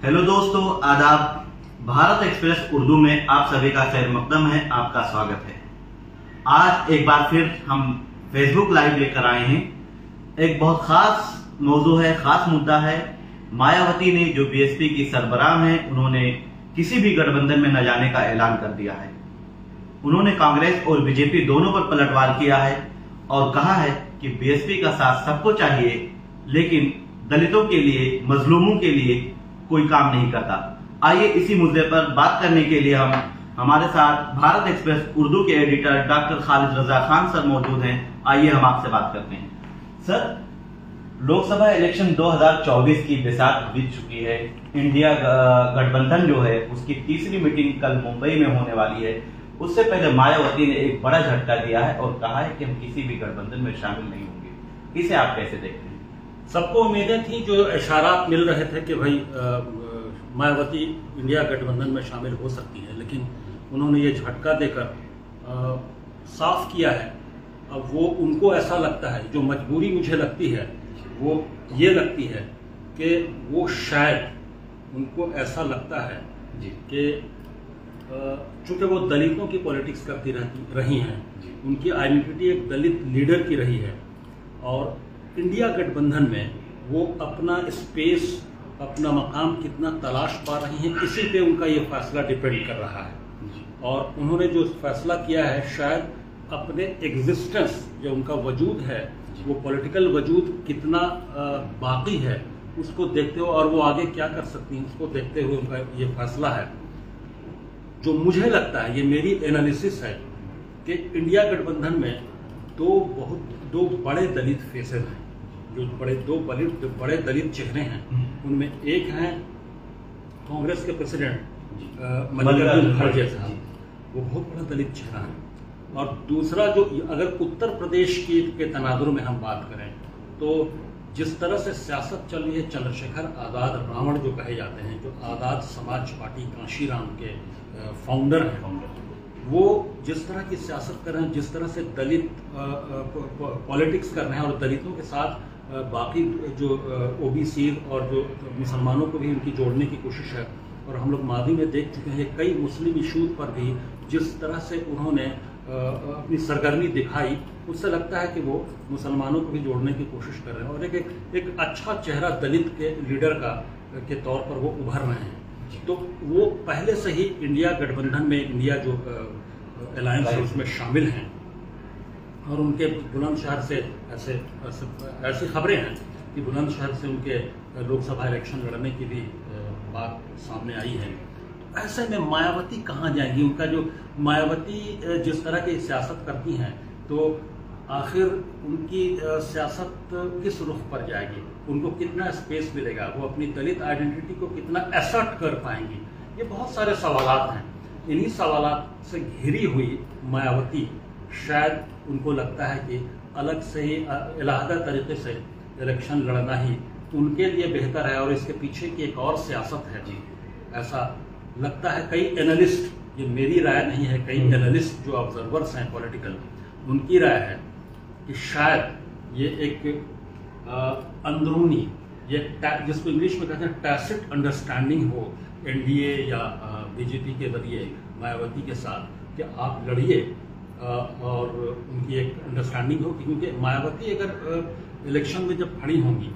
Hello दोस्तों, आदाब। Bharat express Urdu में आप सभी का खैर मकदम है, आपका स्वागत है। आज एक बार फिर हम फेसबुक लाइव लेकर आए हैं। एक बहुत खास मौजू है, खास मुद्दा है। मायावती ने, जो बीएसपी की सरबराह हैं, उन्होंने किसी भी गठबंधन में न जाने का ऐलान कर दिया है। उन्होंने कांग्रेस और बीजेपी दोनों पर पलटवार किया है और कहा है कि बीएसपी का साथ सबको चाहिए, लेकिन दलितों के लिए, मजलूमों के लिए कोई काम नहीं करता। आइए इसी मुद्दे पर बात करने के लिए हमारे साथ भारत एक्सप्रेस उर्दू के editor doctor Khalid Raza Khan sir मौजूद हैं। आइए हम आपसे बात करते हैं। सर, लोकसभा इलेक्शन 2024 की बैसाख बीत चुकी है। इंडिया गठबंधन जो है उसकी तीसरी मीटिंग कल मुंबई में होने वाली है। उससे पहले मायावती ने एक बड़ा झटका दिया है और कहा है कि हम किसी भी गठबंधन में शामिल नहीं होंगे। इसे आप कैसे देखते हैं? सबको उम्मीदें थी, जो इशारात मिल रहे थे कि भाई मायावती इंडिया गठबंधन में शामिल हो सकती है, लेकिन उन्होंने ये झटका देकर साफ किया है। अब वो उनको ऐसा लगता है, जो मजबूरी मुझे लगती है वो ये लगती है कि वो शायद उनको ऐसा लगता है कि चूंकि वो दलितों की पॉलिटिक्स करती रही हैं, उनकी आइडेंटिटी एक दलित लीडर की रही है और इंडिया गठबंधन में वो अपना स्पेस, अपना मकाम कितना तलाश पा रही हैं, इसी पे उनका ये फैसला डिपेंड कर रहा है। और उन्होंने जो फैसला किया है, शायद अपने एग्जिस्टेंस, जो उनका वजूद है, वो पॉलिटिकल वजूद कितना बाकी है, उसको देखते हुए और वो आगे क्या कर सकती हैं, उसको देखते हुए उनका ये फैसला है। जो मुझे लगता है, ये मेरी एनालिसिस है कि इंडिया गठबंधन में दो बड़े दलित फेसेस हैं, दो बड़े दलित चेहरे हैं। उनमें एक हैं कांग्रेस के प्रेसिडेंट मल्लिकार्जुन खड़गे साहब, वो बहुत बड़ा दलित चेहरा है। और दूसरा, जो अगर उत्तर प्रदेश के तनाजुर में हम बात करें, तो जिस तरह से सियासत चल रही है, चंद्रशेखर आज़ाद रावण जो कहे जाते हैं, जो आज़ाद समाज पार्टी कांशीराम के फाउंडर हैं, वो जिस तरह की सियासत कर रहे हैं, जिस तरह से दलित पॉलिटिक्स कर रहे हैं और दलितों के साथ बाकी जो ओबीसी और जो मुसलमानों को भी उनकी जोड़ने की कोशिश है। और हम लोग मादी में देख चुके हैं कई मुस्लिम इशूज पर भी जिस तरह से उन्होंने अपनी सरगर्मी दिखाई, उससे लगता है कि वो मुसलमानों को भी जोड़ने की कोशिश कर रहे हैं और एक अच्छा चेहरा दलित के लीडर के तौर पर वो उभर रहे हैं। तो वो पहले से ही इंडिया गठबंधन में, इंडिया जो अलायंस है उसमें शामिल हैं और उनके बुलंदशहर से ऐसी खबरें हैं कि बुलंदशहर से उनके लोकसभा इलेक्शन लड़ने की भी बात सामने आई है। ऐसे में मायावती कहाँ जाएंगी? उनका जो मायावती जिस तरह की सियासत करती हैं, तो आखिर उनकी सियासत किस रुख पर जाएगी? उनको कितना स्पेस मिलेगा? वो अपनी दलित आइडेंटिटी को कितना असर्ट कर पाएंगी? ये बहुत सारे सवालात हैं। इन्हीं सवालात से घिरी हुई मायावती, शायद उनको लगता है कि अलग से ही अलहदा तरीके से इलेक्शन लड़ना ही उनके लिए बेहतर है और इसके पीछे की एक और सियासत है। ऐसा लगता है कई एनालिस्ट, ये मेरी राय नहीं है, कई एनालिस्ट जो ऑब्जर्वर्स हैं पॉलिटिकल, उनकी राय है कि शायद ये एक अंदरूनी, ये जिसको इंग्लिश में कहते हैं टैसिट अंडरस्टैंडिंग हो एनडीए या बीजेपी के जरिए मायावती के साथ कि आप लड़िए और उनकी एक अंडरस्टैंडिंग हो। क्योंकि मायावती अगर इलेक्शन में जब खड़ी होंगी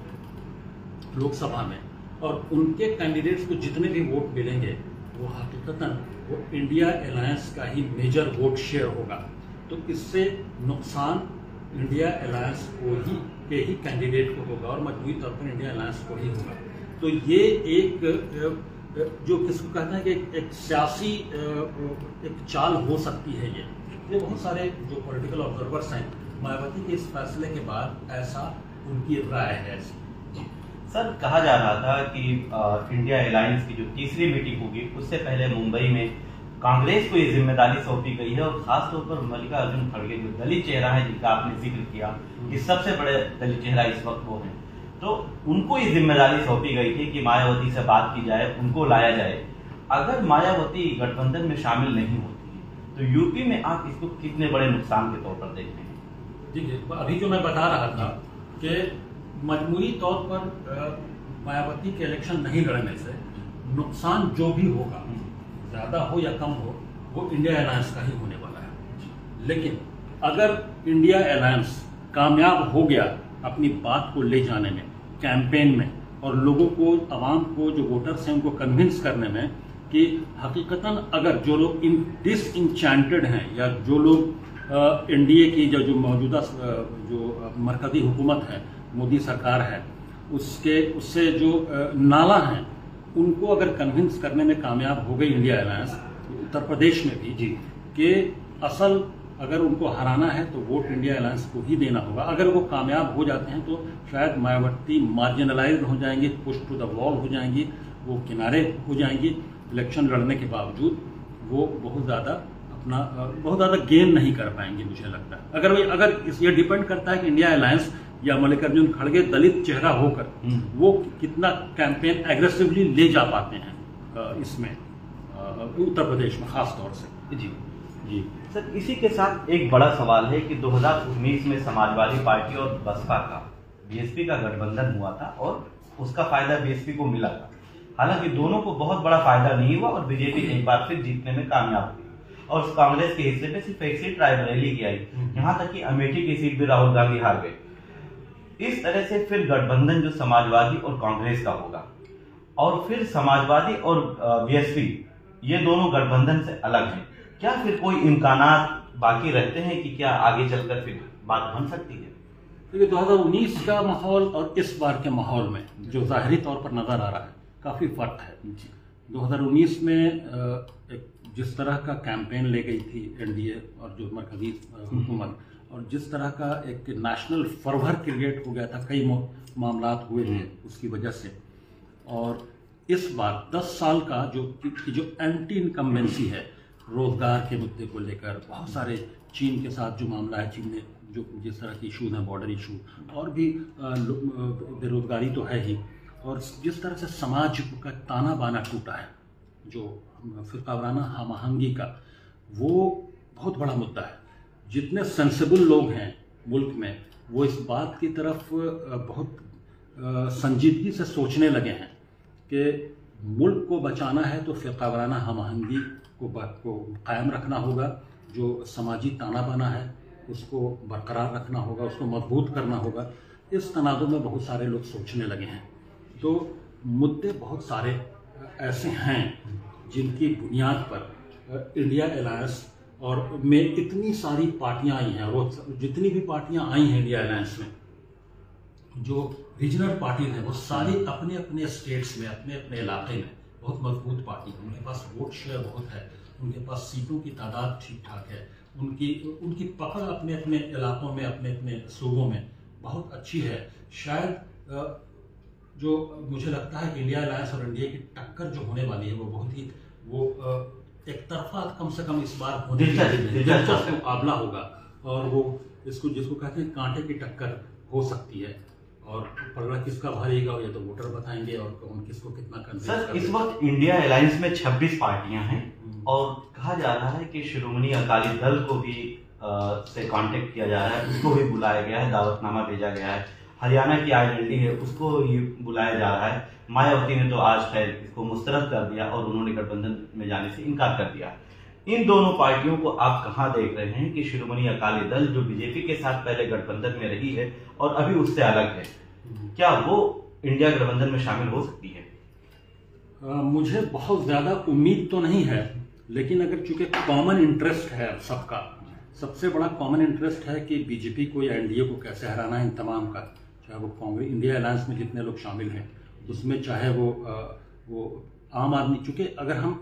लोकसभा में और उनके कैंडिडेट्स को जितने भी वोट मिलेंगे, वो हकीकतन वो इंडिया अलायंस का ही मेजर वोट शेयर होगा। तो इससे नुकसान इंडिया अलायंस के ही कैंडिडेट को होगा और मजबूरी तौर पर इंडिया अलायंस को ही होगा। तो ये एक जो किसको कहते हैं कि एक सियासी एक चाल हो सकती है। ये बहुत सारे जो पॉलिटिकल ऑब्जर्वर्स हैं, मायावती के इस फैसले के बाद ऐसा उनकी राय है। सर, कहा जा रहा था कि इंडिया अलायंस की जो तीसरी मीटिंग होगी, उससे पहले मुंबई में कांग्रेस को ये जिम्मेदारी सौंपी गई है और खासतौर पर मल्लिकार्जुन खड़गे, जो दलित चेहरा है जिनका आपने जिक्र किया, कि सबसे बड़े दलित चेहरा इस वक्त वो हैं, तो उनको ये जिम्मेदारी सौंपी गई थी कि मायावती से बात की जाए, उनको लाया जाए। अगर मायावती गठबंधन में शामिल नहीं होती तो यूपी में आप इसको कितने बड़े नुकसान के तौर पर देखते हैं? देखिए, अभी जो मैं बता रहा था कि मजबूरी तौर पर मायावती के इलेक्शन नहीं लड़ने से नुकसान जो भी होगा, ज़्यादा हो या कम हो, वो इंडिया अलायंस का ही होने वाला है। लेकिन अगर इंडिया अलायंस कामयाब हो गया अपनी बात को ले जाने में, कैंपेन में, और लोगों को, आवाम को, जो वोटर्स हैं उनको कन्विंस करने में कि हकीकतन अगर जो लोग डिसइंचेंटेड हैं या जो लोग एनडीए की जो मौजूदा जो मरकजी हुकूमत है, मोदी सरकार है, उससे जो नाला हैं, उनको अगर कन्विंस करने में कामयाब हो गई इंडिया अलायंस, उत्तर प्रदेश में भी जी, कि असल अगर उनको हराना है तो वोट इंडिया अलायंस को ही देना होगा। अगर वो कामयाब हो जाते हैं तो शायद मायावती मार्जिनलाइज्ड हो जाएंगी, पुश टू द वॉल हो जाएंगी, वो किनारे हो जाएंगी। इलेक्शन लड़ने के बावजूद वो बहुत ज़्यादा गेन नहीं कर पाएंगे, मुझे लगता है। अगर ये डिपेंड करता है कि इंडिया अलायंस या मल्लिकार्जुन खड़गे दलित चेहरा होकर वो कितना कैंपेन एग्रेसिवली ले जा पाते हैं इसमें, उत्तर प्रदेश में खास तौर से। जी सर, इसी के साथ एक बड़ा सवाल है कि 2019 में समाजवादी पार्टी और बसपा का, बीएसपी का गठबंधन हुआ था और उसका फायदा बीएसपी को मिला था। हालांकि दोनों को बहुत बड़ा फायदा नहीं हुआ और बीजेपी एक बार फिर जीतने में कामयाब हुई और उस कांग्रेस के हिस्से में सिर्फ एक सीट रायबरेली की आई, यहाँ तक कि अमेठी की सीट भी राहुल गांधी हार गए। इस तरह से फिर गठबंधन जो समाजवादी और कांग्रेस का होगा, और फिर समाजवादी और बीएसपी ये दोनों गठबंधन से अलग हैं, क्या फिर कोई इम्कानात बाकी रहते हैं कि क्या आगे चलकर फिर बात बन सकती है? देखिए, 2019 का माहौल और इस बार के माहौल में जो ज़ाहिरी तौर पर नज़र आ रहा है, काफ़ी फ़र्क है। 2019 में जिस तरह का कैंपेन ले गई थी एनडीए और जो मरकजी हुकूमत, और जिस तरह का एक नेशनल फर्वर क्रिएट हो गया था, कई मामलात हुए थे उसकी वजह से। और इस बार 10 साल का जो एंटी इनकम्बेंसी है, रोजगार के मुद्दे को लेकर बहुत सारे, चीन के साथ जो मामला है, चीन ने जो जिस तरह के इशूज़ हैं, बॉर्डर इशू, और भी बेरोजगारी तो है ही, और जिस तरह से समाज का ताना बाना टूटा है, जो फिरकावाराना हम आहंगी का, वो बहुत बड़ा मुद्दा है। जितने सेंसिबल लोग हैं मुल्क में, वो इस बात की तरफ बहुत संजीदगी से सोचने लगे हैं कि मुल्क को बचाना है तो फिरकावाराना हम आहंगी को कायम रखना होगा, जो समाजी ताना बाना है उसको बरकरार रखना होगा, उसको मजबूत करना होगा। इस तनाज़ुर में बहुत सारे लोग सोचने लगे हैं। तो मुद्दे बहुत सारे ऐसे हैं जिनकी बुनियाद पर इंडिया अलायंस और में इतनी सारी पार्टियां आई हैं, और जितनी भी पार्टियां आई हैं इंडिया अलायंस में, जो रीजनल पार्टीज हैं, वो सारी अपने अपने स्टेट्स में, अपने अपने इलाके में बहुत मजबूत पार्टी है। उनके पास वोट शेयर बहुत है, उनके पास सीटों की तादाद ठीक ठाक है, उनकी पकड़ अपने अपने इलाकों में, अपने अपने सूबों में बहुत अच्छी है। शायद जो मुझे लगता है कि इंडिया अलायंस और एनडीए की टक्कर जो होने वाली है, वो बहुत ही एक तरफा कम से कम इस बार होने दिलचस्प मुकाबला होगा, और वो जिसको कहते हैं कांटे की टक्कर हो सकती है। और पलड़ा किसका भारीगा ये तो वोटर बताएंगे, और कौन किसको कितना कन्विंस सर, करेगा। इस वक्त इंडिया अलायंस में 26 पार्टियां हैं और कहा जा रहा है कि शिरोमणि अकाली दल को भी से कांटेक्ट किया जा रहा है, उसको भी बुलाया गया है, दावतनामा भेजा गया है। हरियाणा की आईएनएलडी है, उसको ये बुलाया जा रहा है। मायावती ने तो आज खैर इसको मुस्तरद कर दिया और उन्होंने गठबंधन में जाने से इनकार कर दिया। इन दोनों पार्टियों को आप कहां देख रहे हैं कि शिरोमणि अकाली दल जो बीजेपी के साथ पहले गठबंधन में रही है और अभी उससे अलग है, क्या वो इंडिया गठबंधन में शामिल हो सकती है? मुझे बहुत ज्यादा उम्मीद तो नहीं है, लेकिन अगर चूंकि कॉमन इंटरेस्ट है सबका, सबसे बड़ा कॉमन इंटरेस्ट है कि बीजेपी को या एनडीए को कैसे हराना है। इन तमाम का, चाहे वो कांग्रेस, इंडिया अलायंस में जितने लोग शामिल हैं उसमें, चाहे वो आम आदमी, चूंकि अगर हम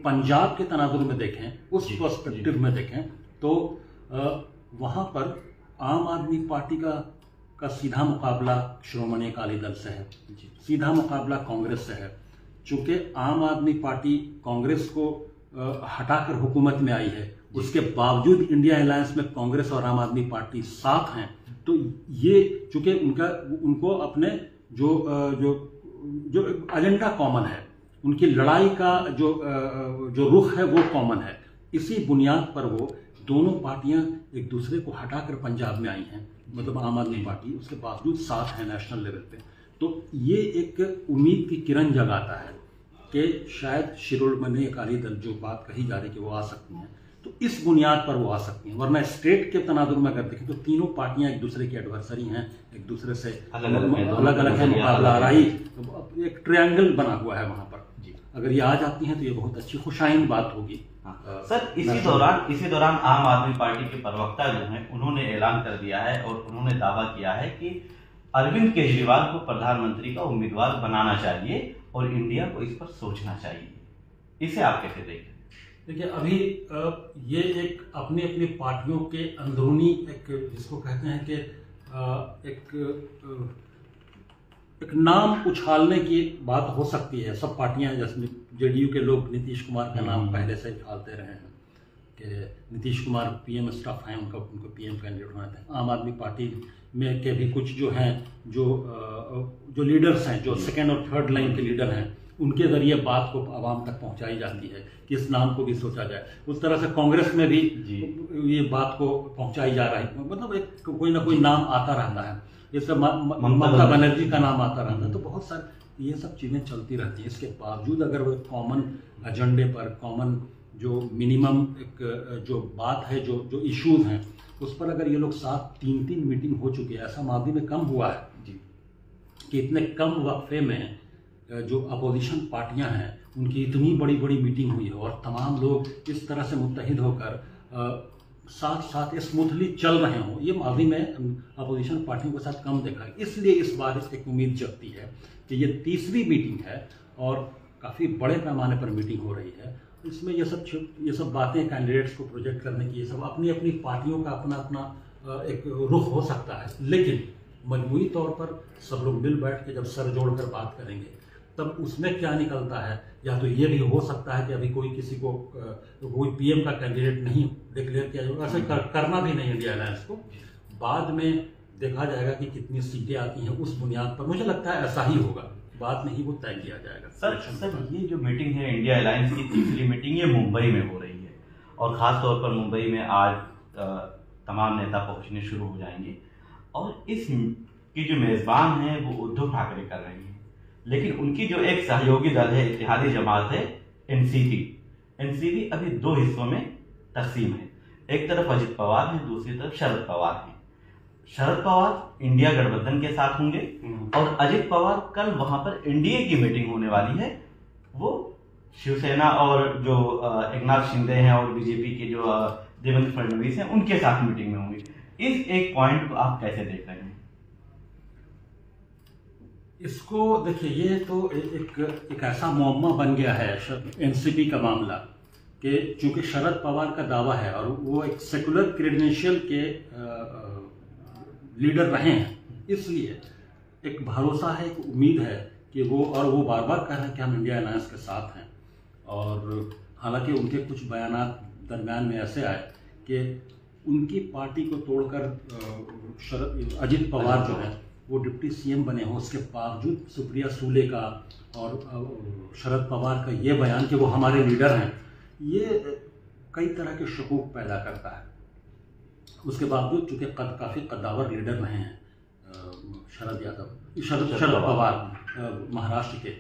पंजाब के तनाजुर में देखें, उस पर्सपेक्टिव में देखें, तो वहाँ पर आम आदमी पार्टी का सीधा मुकाबला श्रोमणी अकाली दल से है, सीधा मुकाबला कांग्रेस से है। चूंकि आम आदमी पार्टी कांग्रेस को हटाकर हुकूमत में आई है, उसके बावजूद इंडिया अलायंस में कांग्रेस और आम आदमी पार्टी साथ हैं, तो ये चूंकि उनको अपने जो एजेंडा कॉमन है, उनकी लड़ाई का जो रुख है वो कॉमन है। इसी बुनियाद पर वो दोनों पार्टियां एक दूसरे को हटाकर पंजाब में आई हैं, मतलब आम आदमी पार्टी उसके बावजूद साथ है नेशनल लेवल पे। तो ये एक उम्मीद की किरण जगाता है कि शायद शिरोमणि अकाली दल जो बात कही जा रही है कि वो आ सकती हैं, तो इस बुनियाद पर वो आ सकती हैं। वरना स्टेट के तनाजुर में अगर देखें तो तीनों पार्टियां एक दूसरे की एडवर्सरी हैं, एक दूसरे से अलग अलग है, मुकाबला आराई, एक ट्रायंगल बना हुआ है वहां पर। अगर ये आ जाती हैं तो ये बहुत अच्छी खुशाइन बात होगी। सर इसी दौरान आम आदमी पार्टी के प्रवक्ता जो हैं उन्होंने ऐलान कर दिया है और उन्होंने दावा किया है कि अरविंद केजरीवाल को प्रधानमंत्री का उम्मीदवार बनाना चाहिए और इंडिया को इस पर सोचना चाहिए। इसे आप कैसे देखते हैं? देखिए, अभी ये एक अपनी अपनी पार्टियों के अंदरूनी एक जिसको कहते हैं कि एक नाम उछालने की बात हो सकती है। सब पार्टियां, जैसे जेडीयू के लोग नीतीश कुमार का नाम पहले से उछालते रहे हैं कि नीतीश कुमार पीएम स्टफ हैं, उनको पीएम कैंडिडेट बनाते हैं। आम आदमी पार्टी में के भी कुछ जो हैं जो लीडर्स हैं, जो सेकेंड और थर्ड लाइन के लीडर हैं, उनके जरिए बात को आवाम तक पहुंचाई जाती है कि इस नाम को भी सोचा जाए। उस तरह से कांग्रेस में भी ये बात को पहुंचाई जा रही है, मतलब एक कोई ना कोई नाम आता रहता है। जैसे ममता बनर्जी का नाम आता रहता है, तो बहुत सारे ये सब चीज़ें चलती रहती हैं। इसके बावजूद अगर वो कॉमन एजेंडे पर, कॉमन जो मिनिमम एक जो बात है, जो इश्यूज हैं, उस पर अगर ये लोग साथ 3-3 मीटिंग हो चुकी है, ऐसा मादी में कम हुआ है कि इतने कम वक्फे में जो अपोजिशन पार्टियां हैं उनकी इतनी बड़ी बड़ी मीटिंग हुई है और तमाम लोग इस तरह से मुत्तहिद होकर साथ साथ स्मूथली चल रहे हों, ये माजी में अपोजिशन पार्टियों के साथ कम देखा है। इसलिए इस बार एक उम्मीद जगती है कि ये 30वीं मीटिंग है और काफ़ी बड़े पैमाने पर मीटिंग हो रही है। इसमें ये सब बातें कैंडिडेट्स को प्रोजेक्ट करने की, ये सब अपनी अपनी पार्टियों का अपना अपना एक रुख हो सकता है, लेकिन मजमूई तौर पर सब लोग मिल बैठ के जब सर जोड़कर बात करेंगे तब उसमें क्या निकलता है। या तो ये भी हो सकता है कि अभी किसी को कोई पीएम का कैंडिडेट नहीं डिक्लेयर किया जाएगा, ऐसे करना भी नहीं इंडिया अलायंस को। बाद में देखा जाएगा कि कितनी सीटें आती हैं, उस बुनियाद पर मुझे लगता है ऐसा ही होगा, बाद में ही वो तय किया जाएगा। सर ये जो मीटिंग है इंडिया अलायंस की 3री मीटिंग, ये मुंबई में हो रही है और ख़ास तौर पर मुंबई में आज तमाम नेता पहुंचने शुरू हो जाएंगे और इस की जो मेज़बान है वो उद्धव ठाकरे कर रहे हैं, लेकिन उनकी जो एक सहयोगी दल है, इत्तेहादी जमात है, एनसीपी अभी 2 हिस्सों में तकसीम है। एक तरफ अजित पवार है, दूसरी तरफ शरद पवार है। शरद पवार इंडिया गठबंधन के साथ होंगे और अजित पवार कल वहां पर एनडीए की मीटिंग होने वाली है, वो शिवसेना और जो एकनाथ शिंदे हैं और बीजेपी के जो देवेंद्र फडणवीस हैं उनके साथ मीटिंग में होंगे। इस एक पॉइंट को आप कैसे देख रहे हैं? इसको देखिए, ये तो एक ऐसा मुअम्मा बन गया है एनसीपी का मामला कि चूंकि शरद पवार का दावा है और वो एक सेकुलर क्रेडेंशियल के लीडर रहे हैं, इसलिए एक भरोसा है, एक उम्मीद है कि वो बार बार कह रहे हैं कि हम इंडिया अलायंस के साथ हैं। और हालांकि उनके कुछ बयानात दरम्यान में ऐसे आए कि उनकी पार्टी को तोड़कर अजित पवार जो है वो डिप्टी सीएम बने हों, उसके बावजूद सुप्रिया सूले का और शरद पवार का ये बयान कि वो हमारे लीडर हैं, ये कई तरह के शकूक पैदा करता है। उसके बावजूद चूँकि काफ़ी कद्दावर लीडर रहे हैं शरद पवार महाराष्ट्र के,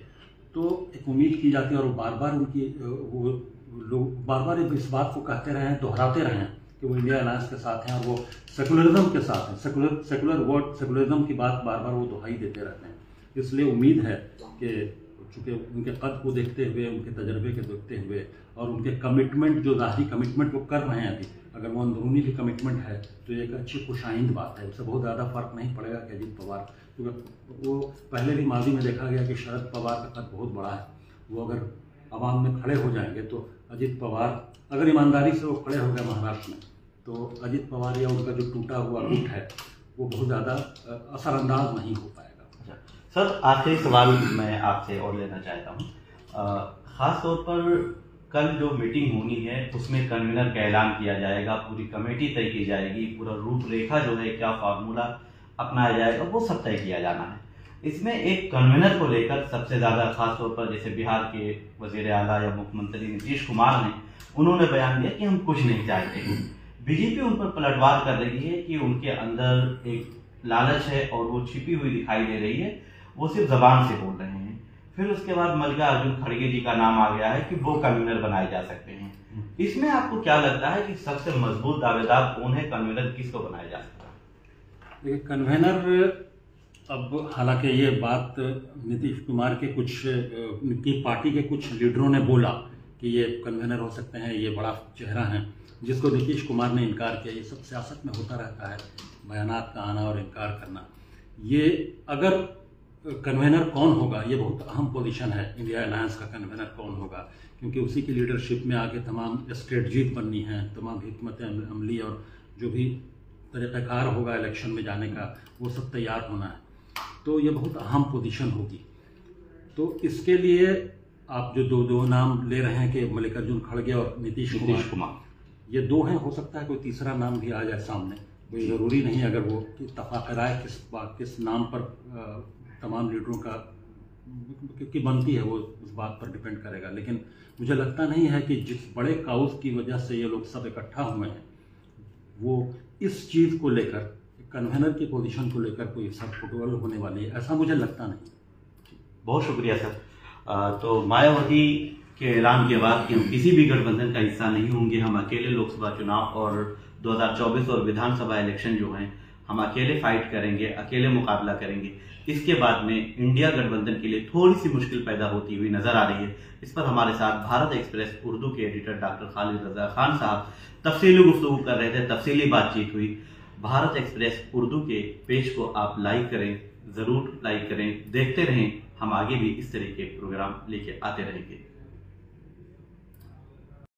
तो एक उम्मीद की जाती है और बार बार वो लोग बार बार इस बात को कहते रहे हैं, दोहराते रहे हैं कि वो इंडिया अलायंस के साथ हैं और वो सेकुलरिज्म के साथ हैं। सेकुलरिज्म की बात बार बार वो दोहाई देते रहते हैं। इसलिए उम्मीद है कि चूँकि उनके कद को देखते हुए, उनके तजर्बे को देखते हुए और उनके कमिटमेंट, जो ज़ाहिरी कमिटमेंट वो कर रहे हैं अभी, अगर वो अंदरूनी भी कमिटमेंट है तो एक अच्छी खुशाइंद बात है। उससे बहुत ज़्यादा फर्क नहीं पड़ेगा कि अजित पवार, क्योंकि वो पहले भी माजी में देखा गया कि शरद पवार का कद बहुत बड़ा है, वो अगर आवाम में खड़े हो जाएंगे तो अजित पवार, अगर ईमानदारी से वो खड़े हो गए महाराष्ट्र में, तो अजित पवार या उनका जो टूटा हुआ गुट है वो बहुत ज़्यादा असरअंदाज नहीं हो पाएगा। सर आखिरी सवाल मैं आपसे और लेना चाहता हूँ, ख़ास तौर पर कल जो मीटिंग होनी है उसमें कन्वीनर का ऐलान किया जाएगा, पूरी कमेटी तय की जाएगी, पूरा रूपरेखा जो है, क्या फार्मूला अपनाया जाएगा, वो सब तय किया जाना है। इसमें एक कन्वीनर को लेकर सबसे ज़्यादा खास तौर पर जैसे बिहार के वज़ीर आला या मुख्यमंत्री नीतीश कुमार ने, उन्होंने बयान दिया कि हम कुछ नहीं चाहते। बीजेपी उन पर पलटवार कर रही है कि उनके अंदर एक लालच है और वो छिपी हुई दिखाई दे रही है, वो सिर्फ जबान से बोल रहे हैं। फिर उसके बाद मल्लिकार्जुन खड़गे जी का नाम आ गया है कि वो कन्वीनर बनाए जा सकते हैं। इसमें आपको क्या लगता है कि सबसे मजबूत दावेदार कौन है, कन्वीनर किसको बनाया जा सकता है? देखिए, कन्वेनर अब हालांकि ये बात नीतीश कुमार के उनकी पार्टी के कुछ लीडरों ने बोला कि ये कन्वेनर हो सकते हैं, ये बड़ा चेहरा है, जिसको नीतीश कुमार ने इनकार किया। ये सब सियासत में होता रहता है, बयानात का आना और इनकार करना। ये अगर कन्वेनर कौन होगा, ये बहुत अहम पोजीशन है। इंडिया अलायंस का कन्वेनर कौन होगा, क्योंकि उसी की लीडरशिप में आगे तमाम स्ट्रेटजीज बननी है, तमाम हिकमत अमली और जो भी तरीक़ाकार होगा इलेक्शन में जाने का, वो सब तैयार होना है। तो ये बहुत अहम पोजीशन होगी। तो इसके लिए आप जो दो नाम ले रहे हैं कि मल्लिकार्जुन खड़गे और नीतीश कुमार, ये दो हैं। हो सकता है कोई तीसरा नाम भी आ जाए सामने, कोई ज़रूरी नहीं। अगर वो इत्तफाक़ राय किस नाम पर तमाम लीडरों की बनती है, वो उस बात पर डिपेंड करेगा। लेकिन मुझे लगता नहीं है कि जिस बड़े काउस की वजह से ये लोग सब इकट्ठा हुए हैं, वो इस चीज़ को लेकर, कन्वेनर की पोजीशन को लेकर कोई सब फुटबॉल होने वाली है, ऐसा मुझे लगता नहीं। बहुत शुक्रिया सर। तो मायावती के ऐलान के बाद कि हम किसी भी गठबंधन का हिस्सा नहीं होंगे, हम अकेले लोकसभा चुनाव और 2024 और विधानसभा इलेक्शन जो हैं हम अकेले फाइट करेंगे, अकेले मुकाबला करेंगे। इसके बाद में इंडिया गठबंधन के लिए थोड़ी सी मुश्किल पैदा होती हुई नजर आ रही है। इस पर हमारे साथ भारत एक्सप्रेस उर्दू के एडिटर डॉक्टर खालिद रजा खान साहब तफसीली गुफ्तगू कर रहे थे, तफसीली बातचीत हुई। भारत एक्सप्रेस उर्दू के पेज को आप लाइक करें, जरूर लाइक करें, देखते रहें। हम आगे भी इस तरह के प्रोग्राम लेके आते रहेंगे।